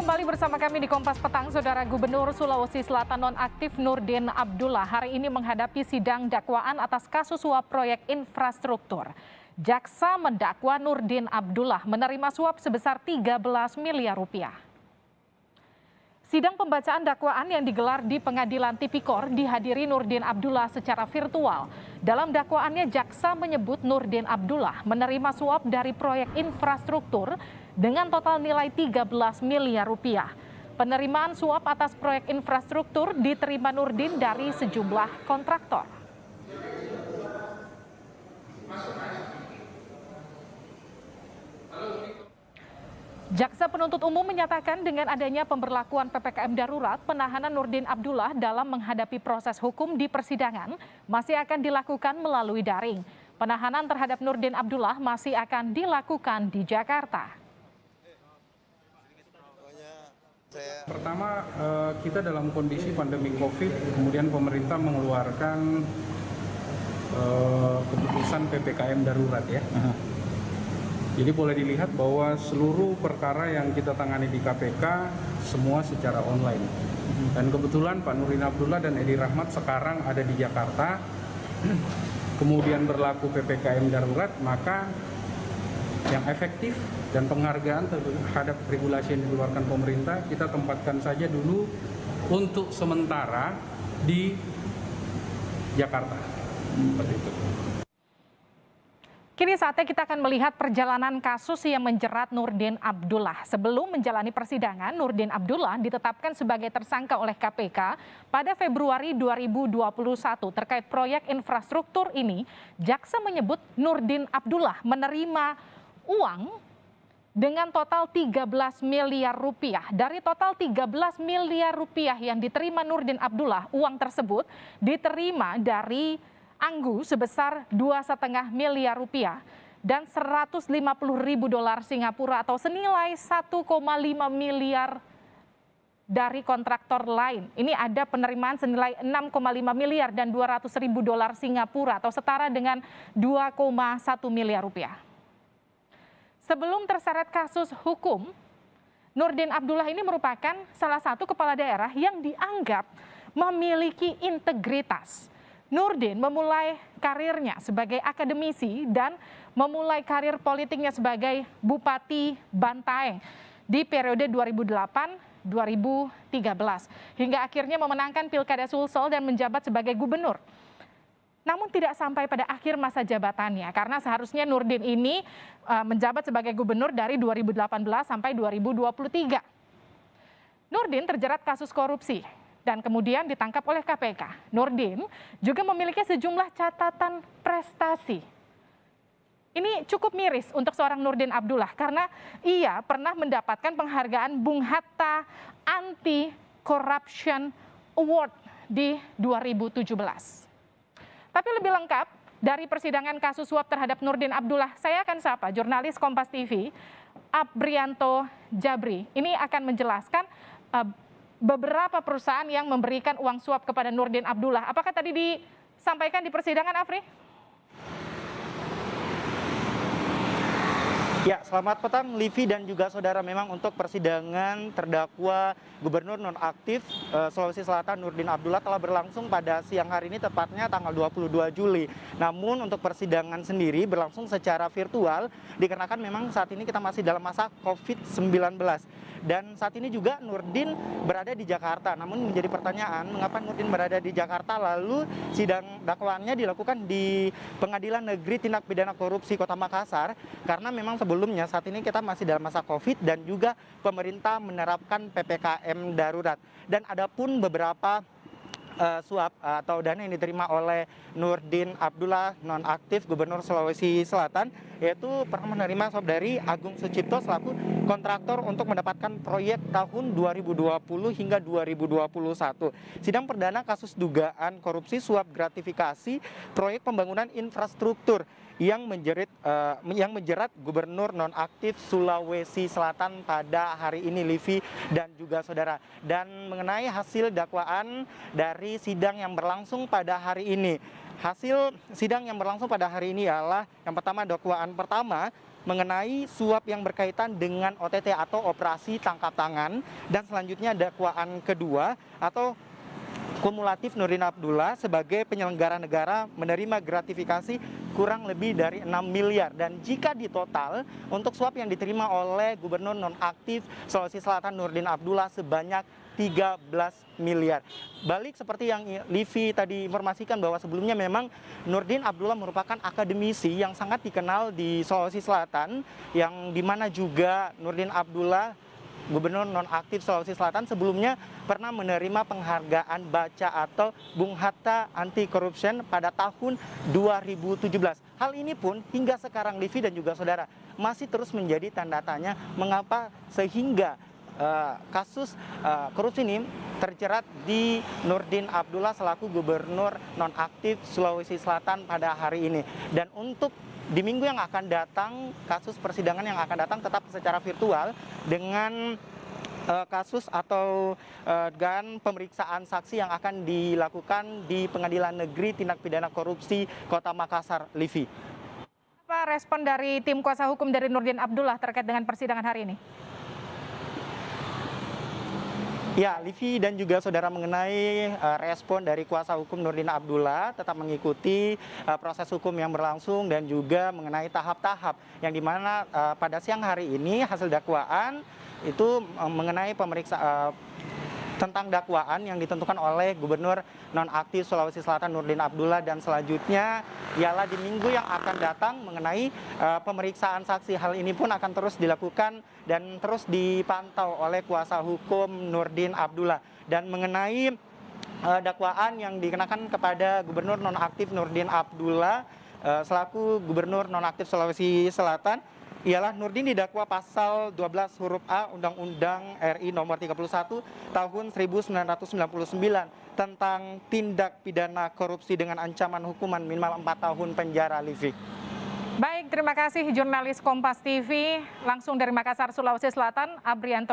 kembali bersama kami di Kompas Petang. Saudara Gubernur Sulawesi Selatan nonaktif Nurdin Abdullah hari ini menghadapi sidang dakwaan atas kasus suap proyek infrastruktur. Jaksa mendakwa Nurdin Abdullah menerima suap sebesar 13 miliar rupiah. Sidang pembacaan dakwaan yang digelar di Pengadilan Tipikor dihadiri Nurdin Abdullah secara virtual. Dalam dakwaannya, jaksa menyebut Nurdin Abdullah menerima suap dari proyek infrastruktur dengan total nilai 13 miliar rupiah. Penerimaan suap atas proyek infrastruktur diterima Nurdin dari sejumlah kontraktor. Jaksa penuntut umum menyatakan dengan adanya pemberlakuan PPKM darurat, penahanan Nurdin Abdullah dalam menghadapi proses hukum di persidangan masih akan dilakukan melalui daring. Penahanan terhadap Nurdin Abdullah masih akan dilakukan di Jakarta. Pertama, kita dalam kondisi pandemi COVID, kemudian pemerintah mengeluarkan keputusan PPKM darurat ya. Jadi boleh dilihat bahwa seluruh perkara yang kita tangani di KPK semua secara online. Dan kebetulan Pak Nurdin Abdullah dan Edi Rahmat sekarang ada di Jakarta. Kemudian berlaku PPKM darurat, maka yang efektif dan penghargaan terhadap regulasi yang dikeluarkan pemerintah kita tempatkan saja dulu untuk sementara di Jakarta. Seperti itu. Kini saatnya kita akan melihat perjalanan kasus yang menjerat Nurdin Abdullah. Sebelum menjalani persidangan, Nurdin Abdullah ditetapkan sebagai tersangka oleh KPK pada Februari 2021 terkait proyek infrastruktur ini. Jaksa menyebut Nurdin Abdullah menerima uang dengan total 13 miliar rupiah. Dari total 13 miliar rupiah yang diterima Nurdin Abdullah, uang tersebut diterima dari Anggu sebesar 2,5 miliar rupiah dan 150.000 dolar Singapura atau senilai 1,5 miliar dari kontraktor lain. Ini ada penerimaan senilai 6,5 miliar dan 200.000 dolar Singapura atau setara dengan 2,1 miliar rupiah. Sebelum terseret kasus hukum, Nurdin Abdullah ini merupakan salah satu kepala daerah yang dianggap memiliki integritas. Nurdin memulai karirnya sebagai akademisi dan memulai karir politiknya sebagai Bupati Bantaeng di periode 2008-2013 hingga akhirnya memenangkan Pilkada Sulsel dan menjabat sebagai gubernur. Namun tidak sampai pada akhir masa jabatannya karena seharusnya Nurdin ini menjabat sebagai gubernur dari 2018 sampai 2023. Nurdin terjerat kasus korupsi dan kemudian ditangkap oleh KPK. Nurdin juga memiliki sejumlah catatan prestasi. Ini cukup miris untuk seorang Nurdin Abdullah karena ia pernah mendapatkan penghargaan Bung Hatta Anti Corruption Award di 2017. Tapi lebih lengkap dari persidangan kasus suap terhadap Nurdin Abdullah, saya akan sapa jurnalis Kompas TV, Abrianto Jabri. Ini akan menjelaskan beberapa perusahaan yang memberikan uang suap kepada Nurdin Abdullah. Apakah tadi disampaikan di persidangan, Afri? Ya, selamat petang Livi dan juga saudara. Memang untuk persidangan terdakwa Gubernur nonaktif Sulawesi Selatan Nurdin Abdullah telah berlangsung pada siang hari ini, tepatnya tanggal 22 Juli. Namun untuk persidangan sendiri berlangsung secara virtual dikarenakan memang saat ini kita masih dalam masa COVID-19. Dan saat ini juga Nurdin berada di Jakarta. Namun menjadi pertanyaan, mengapa Nurdin berada di Jakarta lalu sidang dakwaannya dilakukan di Pengadilan Negeri Tindak Pidana Korupsi Kota Makassar? Karena memang sebelumnya saat ini kita masih dalam masa COVID dan juga pemerintah menerapkan PPKM darurat. Dan adapun beberapa suap atau dana yang diterima oleh Nurdin Abdullah nonaktif Gubernur Sulawesi Selatan, yaitu pernah menerima suap dari Agung Sucipto selaku kontraktor untuk mendapatkan proyek tahun 2020 hingga 2021. Sidang perdana kasus dugaan korupsi suap gratifikasi proyek pembangunan infrastruktur yang menjerat Gubernur nonaktif Sulawesi Selatan pada hari ini, Livi dan juga saudara. Dan mengenai hasil dakwaan dari sidang yang berlangsung pada hari ini. Hasil sidang yang berlangsung pada hari ini adalah yang pertama, dakwaan pertama mengenai suap yang berkaitan dengan OTT atau operasi tangkap tangan, dan selanjutnya dakwaan kedua atau kumulatif Nurdin Abdullah sebagai penyelenggara negara menerima gratifikasi kurang lebih dari 6 miliar. Dan jika ditotal untuk suap yang diterima oleh Gubernur nonaktif Sulawesi Selatan Nurdin Abdullah sebanyak 13 miliar. Balik seperti yang Livi tadi informasikan bahwa sebelumnya memang Nurdin Abdullah merupakan akademisi yang sangat dikenal di Sulawesi Selatan, yang dimana juga Nurdin Abdullah Gubernur nonaktif Sulawesi Selatan sebelumnya pernah menerima penghargaan baca atau Bung Hatta Anti Corruption pada tahun 2017. Hal ini pun hingga sekarang Livi dan juga saudara masih terus menjadi tanda tanya mengapa sehingga kasus korupsi ini terjerat di Nurdin Abdullah selaku Gubernur nonaktif Sulawesi Selatan pada hari ini. Dan untuk di minggu yang akan datang, kasus persidangan yang akan datang tetap secara virtual dengan kasus atau dengan pemeriksaan saksi yang akan dilakukan di Pengadilan Negeri Tindak Pidana Korupsi Kota Makassar, Livi. Apa respon dari tim kuasa hukum dari Nurdin Abdullah terkait dengan persidangan hari ini? Ya, Livi dan juga saudara, mengenai respon dari kuasa hukum Nurdin Abdullah tetap mengikuti proses hukum yang berlangsung dan juga mengenai tahap-tahap yang dimana pada siang hari ini hasil dakwaan itu mengenai pemeriksaan tentang dakwaan yang ditentukan oleh Gubernur nonaktif Sulawesi Selatan Nurdin Abdullah, dan selanjutnya ialah di minggu yang akan datang mengenai pemeriksaan saksi. Hal ini pun akan terus dilakukan dan terus dipantau oleh kuasa hukum Nurdin Abdullah. Dan mengenai dakwaan yang dikenakan kepada Gubernur nonaktif Nurdin Abdullah selaku Gubernur nonaktif Sulawesi Selatan, ialah Nurdin didakwa pasal 12 huruf A Undang-Undang RI nomor 31 tahun 1999 tentang tindak pidana korupsi dengan ancaman hukuman minimal 4 tahun penjara, Livi. Baik, terima kasih jurnalis Kompas TV langsung dari Makassar, Sulawesi Selatan, Abrianto.